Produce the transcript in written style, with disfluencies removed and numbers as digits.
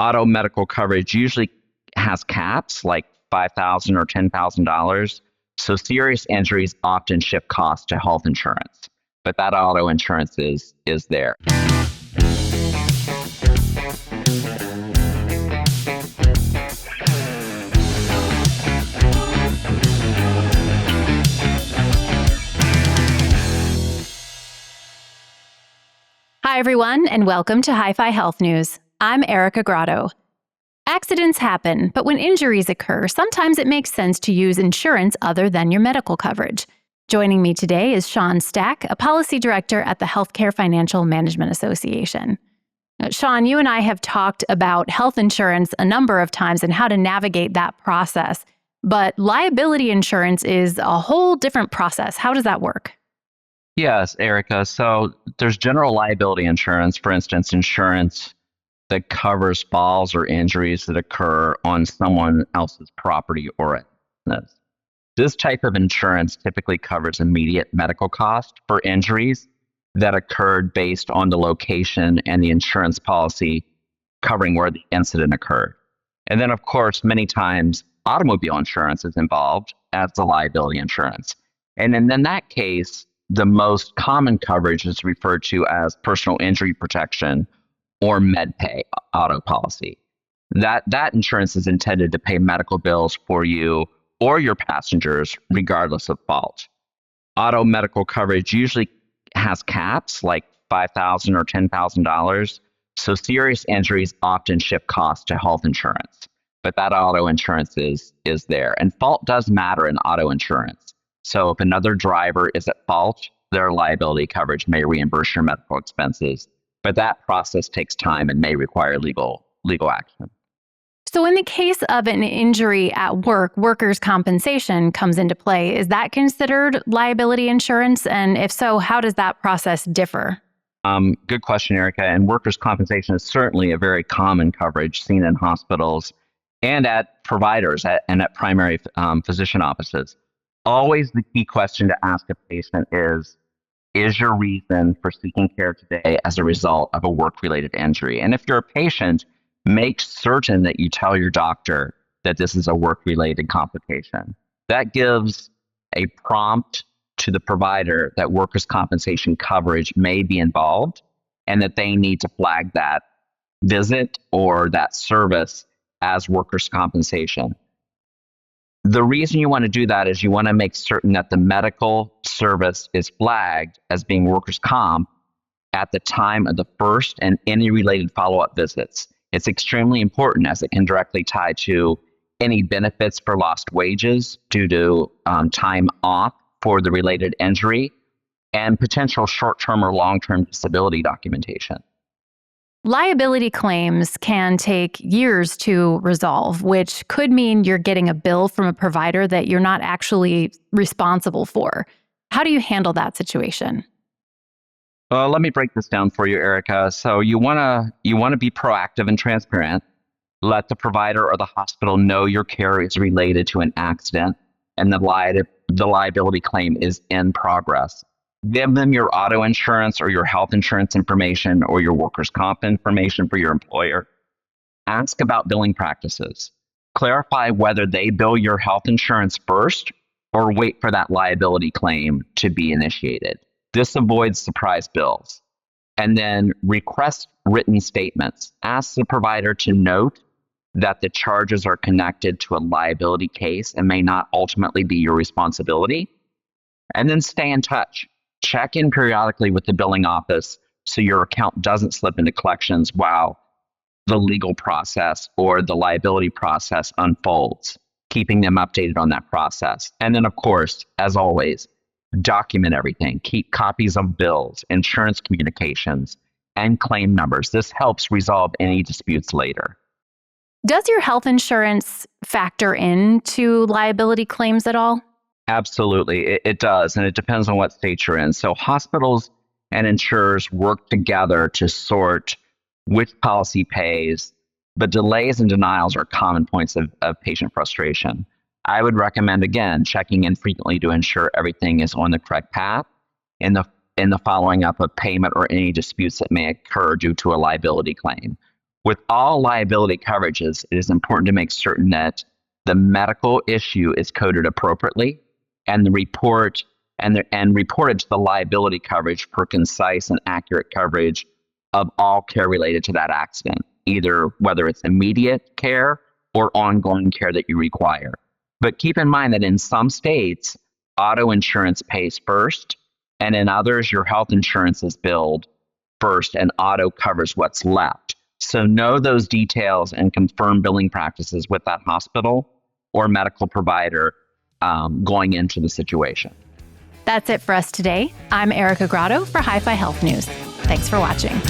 Auto medical coverage usually has caps like $5,000 or $10,000. So serious injuries often shift costs to health insurance, but that auto insurance is there. Hi, everyone, and welcome to Hi-Fi Health News. I'm Erica Grotto. Accidents happen, but when injuries occur, sometimes it makes sense to use insurance other than your medical coverage. Joining me today is Sean Stack, a policy director at the Healthcare Financial Management Association. Sean, you and I have talked about health insurance a number of times and how to navigate that process, but liability insurance is a whole different process. How does that work? Yes, Erica. So there's general liability insurance, for instance, insurance that covers falls or injuries that occur on someone else's property or a business. This type of insurance typically covers immediate medical costs for injuries that occurred based on the location and the insurance policy covering where the incident occurred. And then, of course, many times automobile insurance is involved as the liability insurance. And in that case, the most common coverage is referred to as personal injury protection or MedPay auto policy. That insurance is intended to pay medical bills for you or your passengers, regardless of fault. Auto medical coverage usually has caps like $5,000 or $10,000. So serious injuries often shift costs to health insurance, but that auto insurance is there. And fault does matter in auto insurance. So if another driver is at fault, their liability coverage may reimburse your medical expenses, but that process takes time and may require legal action. So in the case of an injury at work, workers' compensation comes into play. Is that considered liability insurance? And if so, how does that process differ? Good question, Erica. And workers' compensation is certainly a very common coverage seen in hospitals and at providers and at primary physician offices. Always the key question to ask a patient is your reason for seeking care today as a result of a work-related injury? And if you're a patient, make certain that you tell your doctor that this is a work-related complication. That gives a prompt to the provider that workers' compensation coverage may be involved and that they need to flag that visit or that service as workers' compensation. The reason you want to do that is you want to make certain that the medical service is flagged as being workers' comp at the time of the first and any related follow-up visits. It's extremely important as it can directly tie to any benefits for lost wages due to time off for the related injury and potential short-term or long-term disability documentation. Liability claims can take years to resolve, which could mean you're getting a bill from a provider that you're not actually responsible for. How do you handle that situation? Well, let me break this down for you, Erica. So you want to be proactive and transparent. Let the provider or the hospital know your care is related to an accident and the liability claim is in progress. Give them your auto insurance or your health insurance information or your workers' comp information for your employer. Ask about billing practices. Clarify whether they bill your health insurance first or wait for that liability claim to be initiated. This avoids surprise bills. And then request written statements. Ask the provider to note that the charges are connected to a liability case and may not ultimately be your responsibility. And then stay in touch. Check in periodically with the billing office so your account doesn't slip into collections while the legal process or the liability process unfolds, keeping them updated on that process. And then, of course, as always, document everything. Keep copies of bills, insurance communications, and claim numbers. This helps resolve any disputes later. Does your health insurance factor into liability claims at all? Absolutely, it does, and it depends on what state you're in. So hospitals and insurers work together to sort which policy pays, but delays and denials are common points of patient frustration. I would recommend, again, checking in frequently to ensure everything is on the correct path in the following up of payment or any disputes that may occur due to a liability claim. With all liability coverages, it is important to make certain that the medical issue is coded appropriately and reported to the liability coverage for concise and accurate coverage of all care related to that accident, either whether it's immediate care or ongoing care that you require. But keep in mind that in some states, auto insurance pays first, and in others, your health insurance is billed first and auto covers what's left. So know those details and confirm billing practices with that hospital or medical provider going into the situation. That's it for us today. I'm Erica Grotto for Hi-Fi Health News. Thanks for watching.